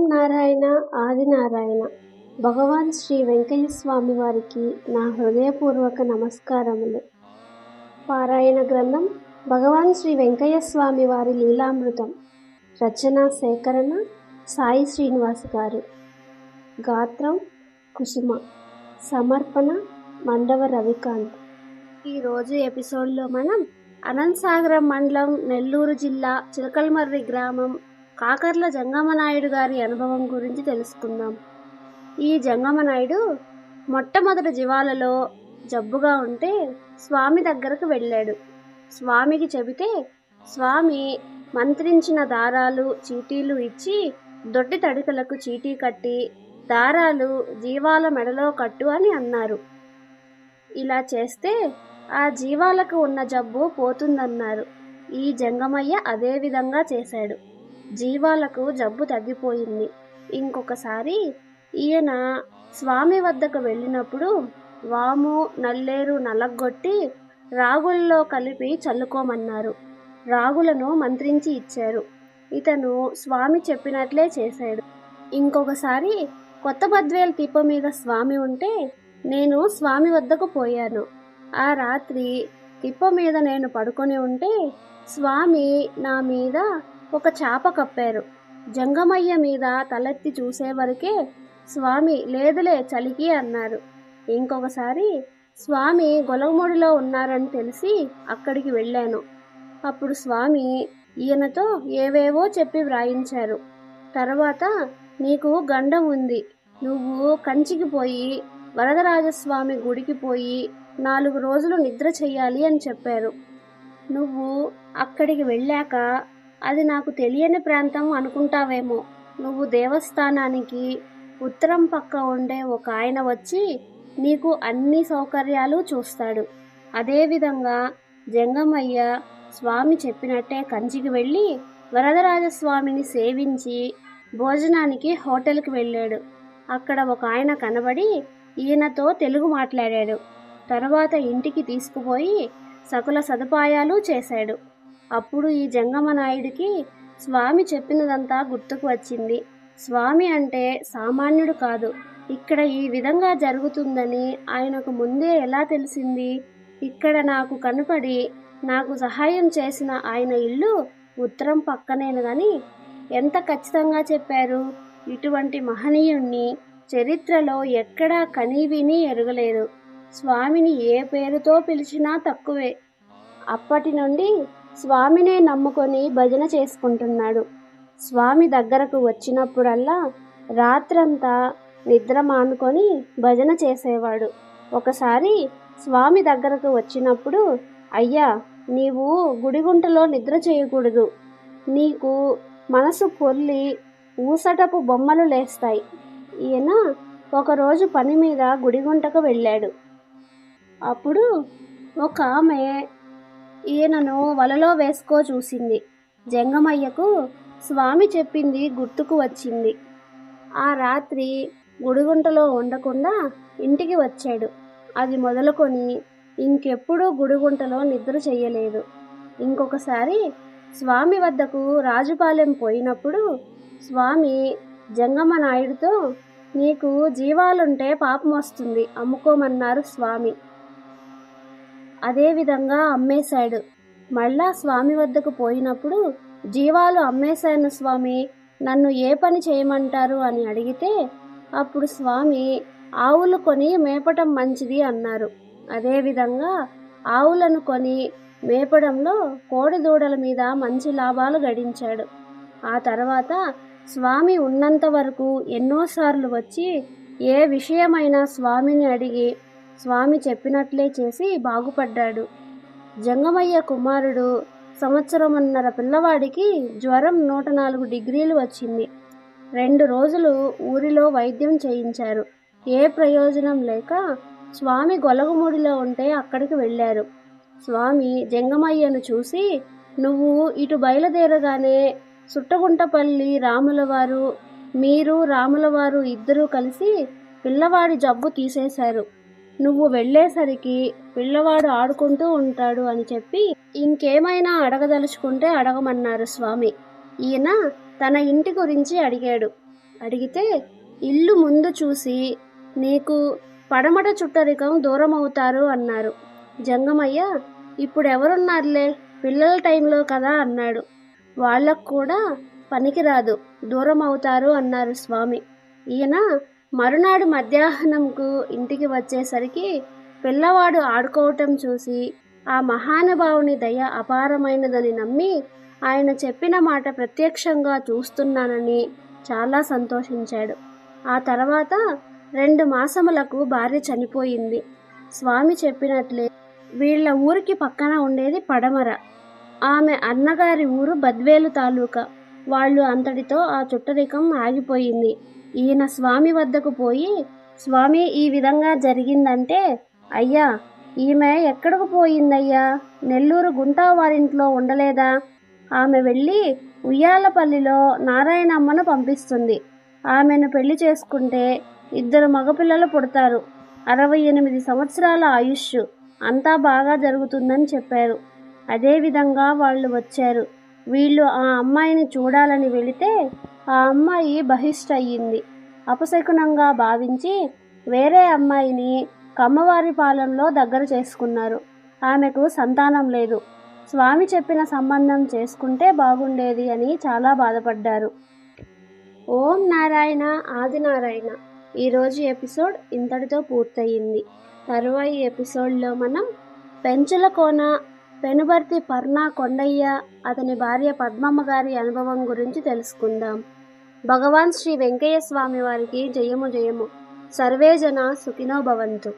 నారాయణ ఆదినారాయణ భగవాన్ శ్రీ వెంకయ్య స్వామి వారికి నా హృదయపూర్వక నమస్కారములు. పారాయణ గ్రంథం భగవాన్ శ్రీ వెంకయ్య స్వామి వారి లీలామృతం. రచన సేకరణ సాయి శ్రీనివాస్ గారు. గాత్రం కుసుమ. సమర్పణ మండవ రవికాంత్. ఈరోజు ఎపిసోడ్లో మనం అనంతసాగరం మండలం, నెల్లూరు జిల్లా, చిలకలమర్రి గ్రామం, కాకర్ల జంగమనాయుడు గారి అనుభవం గురించి తెలుసుకుందాం. ఈ జంగమనాయుడు మొట్టమొదటి జీవాలలో జబ్బుగా ఉంటే స్వామి దగ్గరకు వెళ్ళాడు. స్వామికి చెబితే స్వామి మంత్రించిన దారాలు, చీటీలు ఇచ్చి దొడ్డి తడికలకు చీటీ కట్టి దారాలు జీవాల మెడలో కట్టు అని అన్నారు. ఇలా చేస్తే ఆ జీవాలకు ఉన్న జబ్బు పోతుందన్నారు. ఈ జంగమయ్య అదే విధంగా చేశాడు. జీవాలకు జబ్బు తగ్గిపోయింది. ఇంకొకసారి ఈయన స్వామి వద్దకు వెళ్ళినప్పుడు వాము, నల్లేరు నలగొట్టి రాగుల్లో కలిపి చల్లుకోమన్నారు. రాగులను మంత్రించి ఇచ్చారు. ఇతను స్వామి చెప్పినట్లే చేశాడు. ఇంకొకసారి కొత్త బద్వేలు తిప్ప మీద స్వామి ఉంటే నేను స్వామి వద్దకు పోయాను. ఆ రాత్రి తిప్ప మీద నేను పడుకొని ఉంటే స్వామి నా మీద ఒక చాప కప్పారు. జంగమయ్య మీద తలెత్తి చూసేవరకే స్వామి లేదులే చలికి అన్నారు. ఇంకొకసారి స్వామి గొలగముడిలో ఉన్నారని తెలిసి అక్కడికి వెళ్ళాను. అప్పుడు స్వామి ఈయనతో ఏవేవో చెప్పి వ్రాయించారు. తర్వాత నీకు గండం ఉంది, నువ్వు కంచికి పోయి వరదరాజస్వామి గుడికి పోయి 4 రోజులు నిద్ర చెయ్యాలి అని చెప్పారు. నువ్వు అక్కడికి వెళ్ళాక అది నాకు తెలియని ప్రాంతం అనుకుంటావేమో. నువ్వు దేవస్థానానికి ఉత్తరం పక్క ఉండే ఒక ఆయన వచ్చి నీకు అన్ని సౌకర్యాలు చూస్తాడు. అదేవిధంగా జంగమయ్య స్వామి చెప్పినట్టే కంచికి వెళ్ళి వరదరాజస్వామిని సేవించి భోజనానికి హోటల్కి వెళ్ళాడు. అక్కడ ఒక ఆయన కనబడి ఈయనతో తెలుగు మాట్లాడాడు. తర్వాత ఇంటికి తీసుకుపోయి సకల సదుపాయాలు చేశాడు. అప్పుడు ఈ జంగమనాయుడికి స్వామి చెప్పినదంతా గుర్తుకు వచ్చింది. స్వామి అంటే సామాన్యుడు కాదు, ఇక్కడ ఈ విధంగా జరుగుతుందని ఆయనకు ముందే ఎలా తెలిసింది? ఇక్కడ నాకు కనపడి నాకు సహాయం చేసిన ఆయన ఇల్లు ఉత్తరం పక్కనేను గాని ఎంత ఖచ్చితంగా చెప్పారు? ఇటువంటి మహనీయుణ్ణి చరిత్రలో ఎక్కడా కనీ విని ఎరగలేదు. స్వామిని ఏ పేరుతో పిలిచినా తక్కువే. అప్పటి నుండి స్వామినే నమ్ముకొని భజన చేసుకుంటున్నాడు. స్వామి దగ్గరకు వచ్చినప్పుడల్లా రాత్రంతా నిద్ర మానుకొని భజన చేసేవాడు. ఒకసారి స్వామి దగ్గరకు వచ్చినప్పుడు, అయ్యా, నీవు గుడిగుంటలో నిద్ర చేయకూడదు, నీకు మనసు పొర్లి ఊసటపు బొమ్మలు లేస్తాయి. ఈయన ఒకరోజు పని మీద గుడిగుంటకు వెళ్ళాడు. అప్పుడు ఒక ఆమె ఈయనను వలలో వేసుకో చూసింది. జంగమయ్యకు స్వామి చెప్పింది గుర్తుకు వచ్చింది. ఆ రాత్రి గుడిగుంటలో ఉండకుండా ఇంటికి వచ్చాడు. అది మొదలుకొని ఇంకెప్పుడూ గుడిగుంటలో నిద్ర చెయ్యలేదు. ఇంకొకసారి స్వామి వద్దకు రాజుపాలెం పోయినప్పుడు స్వామి జంగమనాయుడితో నీకు జీవాలుంటే పాపం వస్తుంది, అమ్ముకోమన్నారు స్వామి. అదేవిధంగా అమ్మేశాడు. మళ్ళా స్వామి వద్దకు పోయినప్పుడు జీవాలు అమ్మేశాను స్వామి, నన్ను ఏ పని చేయమంటారు అని అడిగితే అప్పుడు స్వామి ఆవులు కొని మేపటం మంచిది అన్నారు. అదేవిధంగా ఆవులను కొని మేపడంలో కోడిదూడల మీద మంచి లాభాలు గడించాడు. ఆ తర్వాత స్వామి ఉన్నంత వరకు ఎన్నోసార్లు వచ్చి ఏ విషయమైనా స్వామిని అడిగి స్వామి చెప్పినట్లే చేసి బాగుపడ్డాడు. జంగమయ్య కుమారుడు 1.5 సంవత్సరం పిల్లవాడికి జ్వరం 104 డిగ్రీలు వచ్చింది. 2 రోజులు ఊరిలో వైద్యం చేయించారు. ఏ ప్రయోజనం లేక స్వామి గొలగముడిలో ఉంటే అక్కడికి వెళ్ళారు. స్వామి జంగమయ్యను చూసి, నువ్వు ఇటు బయలుదేరగానే సుట్టగుంటపల్లి రాములవారు, మీరు రాములవారు ఇద్దరూ కలిసి పిల్లవాడి జబ్బు తీసేశారు. నువ్వు వెళ్ళేసరికి పిల్లవాడు ఆడుకుంటూ ఉంటాడు అని చెప్పి ఇంకేమైనా అడగదలుచుకుంటే అడగమన్నారు స్వామి. ఈయన తన ఇంటి గురించి అడిగాడు. అడిగితే ఇల్లు ముందు చూసి నీకు పడమట చుట్టరికం దూరం అవుతారు అన్నారు. జంగమయ్య ఇప్పుడు ఎవరున్నారులే, పిల్లల టైంలో కదా అన్నాడు. వాళ్ళకు కూడా పనికిరాదు, దూరం అవుతారు అన్నారు స్వామి. ఈయన మరునాడు మధ్యాహ్నంకు ఇంటికి వచ్చేసరికి పిల్లవాడు ఆడుకోవటం చూసి ఆ మహానుభావుని దయ అపారమైనదని నమ్మి ఆయన చెప్పిన మాట ప్రత్యక్షంగా చూస్తున్నానని చాలా సంతోషించాడు. ఆ తర్వాత 2 మాసములకు భార్య చనిపోయింది. స్వామి చెప్పినట్లే వీళ్ళ ఊరికి పక్కన ఉండేది పడమర. ఆమె అన్నగారి ఊరు బద్వేలు తాలూకా. వాళ్ళు అంతటితో ఆ చుట్టరికం ఆగిపోయింది. ఈయన స్వామి వద్దకు పోయి, స్వామి ఈ విధంగా జరిగిందంటే, అయ్యా ఈమె ఎక్కడకు పోయిందయ్యా, నెల్లూరు గుంటా వారింట్లో ఉండలేదా, ఆమె వెళ్ళి ఉయ్యాలపల్లిలో నారాయణమ్మను పంపిస్తుంది, ఆమెను పెళ్లి చేసుకుంటే 2 మగపిల్లలు పుడతారు, 68 సంవత్సరాల ఆయుష్, అంతా బాగా జరుగుతుందని చెప్పారు. అదేవిధంగా వాళ్ళు వచ్చారు. వీళ్ళు ఆ అమ్మాయిని చూడాలని వెళితే ఆ అమ్మాయి బహిష్ఠయ్యింది. అపశకునంగా భావించి వేరే అమ్మాయిని కమ్మవారి పాలెంలో దగ్గర చేసుకున్నారు. ఆమెకు సంతానం లేదు. స్వామి చెప్పిన సంబంధం చేసుకుంటే బాగుండేది అని చాలా బాధపడ్డారు. ఓం నారాయణ ఆదినారాయణ. ఈరోజు ఎపిసోడ్ ఇంతటితో పూర్తయింది. తరువాయి ఎపిసోడ్లో మనం పెంచులకోన పెనుబర్తి పర్ణా కొండయ్య అతని భార్య పద్మమ్మ గారి అనుభవం గురించి తెలుసుకుందాం. భగవాన్ శ్రీ వెంకయ్య స్వామి వారికి జయము జయము. సర్వే జన సుఖినో భవంతు.